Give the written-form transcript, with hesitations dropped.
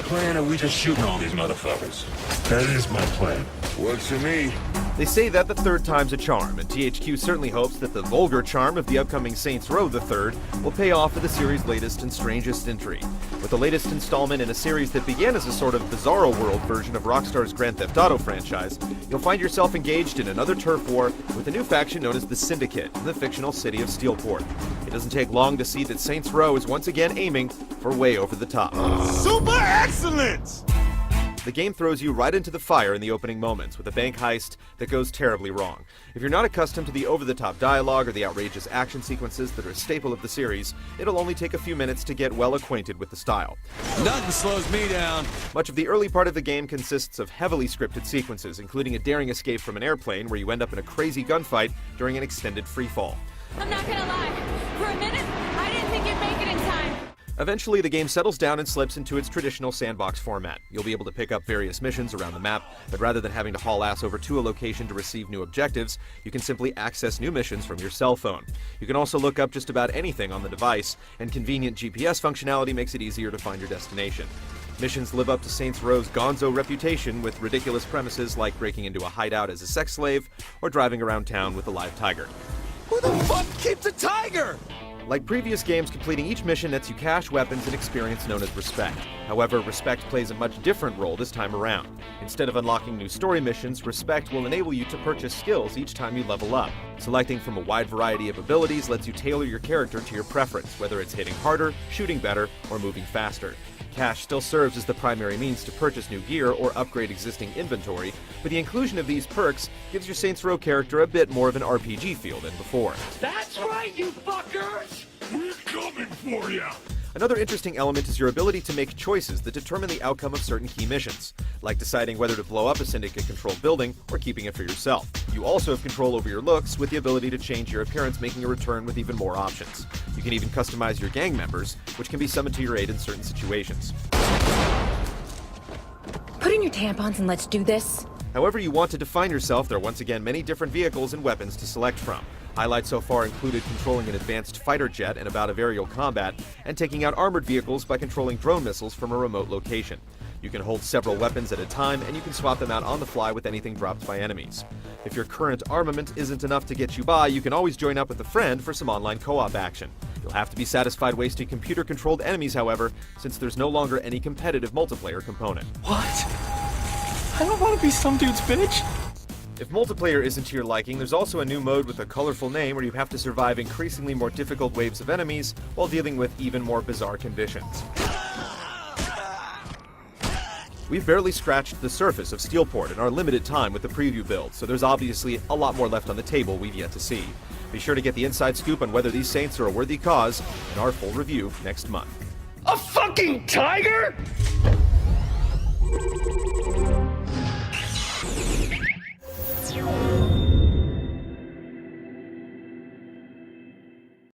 plan, or are we just shooting all these motherfuckers? That is my plan. Works for me. They say that the third time's a charm, and THQ certainly hopes that the vulgar charm of the upcoming Saints Row the Third will pay off for the series' latest and strangest entry. With the latest installment in a series that began as a sort of bizarro world version of Rockstar's Grand Theft Auto franchise, you'll find yourself engaged in another turf war with a new faction known as the Syndicate in the fictional city of Steelport. It doesn't take long to see that Saints Row is once again aiming for way over the top. Super excellence! The game throws you right into the fire in the opening moments with a bank heist that goes terribly wrong. If you're not accustomed to the over-the-top dialogue or the outrageous action sequences that are a staple of the series, it'll only take a few minutes to get well acquainted with the style. Nothing slows me down. Much of the early part of the game consists of heavily scripted sequences, including a daring escape from an airplane where you end up in a crazy gunfight during an extended freefall. I'm not gonna lie. For a minute, I didn't think you'd make it in time. Eventually, the game settles down and slips into its traditional sandbox format. You'll be able to pick up various missions around the map, but rather than having to haul ass over to a location to receive new objectives, you can simply access new missions from your cell phone. You can also look up just about anything on the device, and convenient GPS functionality makes it easier to find your destination. Missions live up to Saints Row's gonzo reputation with ridiculous premises like breaking into a hideout as a sex slave or driving around town with a live tiger. Who the fuck keeps a tiger? Like previous games, completing each mission nets you cash, weapons, and experience known as Respect. However, Respect plays a much different role this time around. Instead of unlocking new story missions, Respect will enable you to purchase skills each time you level up. Selecting from a wide variety of abilities lets you tailor your character to your preference, whether it's hitting harder, shooting better, or moving faster. Cash still serves as the primary means to purchase new gear or upgrade existing inventory, but the inclusion of these perks gives your Saints Row character a bit more of an RPG feel than before. That's right, you fuckers! We're coming for ya! Another interesting element is your ability to make choices that determine the outcome of certain key missions, like deciding whether to blow up a Syndicate-controlled building or keeping it for yourself. You also have control over your looks with the ability to change your appearance, making a return with even more options. You can even customize your gang members, which can be summoned to your aid in certain situations. Put in your tampons and let's do this. However you want to define yourself, there are once again many different vehicles and weapons to select from. Highlights so far included controlling an advanced fighter jet in a bout of aerial combat, and taking out armored vehicles by controlling drone missiles from a remote location. You can hold several weapons at a time, and you can swap them out on the fly with anything dropped by enemies. If your current armament isn't enough to get you by, you can always join up with a friend for some online co-op action. You'll have to be satisfied wasting computer-controlled enemies, however, since there's no longer any competitive multiplayer component. What? I don't want to be some dude's bitch. If multiplayer isn't to your liking, there's also a new mode with a colorful name where you have to survive increasingly more difficult waves of enemies while dealing with even more bizarre conditions. We've barely scratched the surface of Steelport in our limited time with the preview build, so there's obviously a lot more left on the table we've yet to see. Be sure to get the inside scoop on whether these Saints are a worthy cause in our full review next month. A fucking tiger?!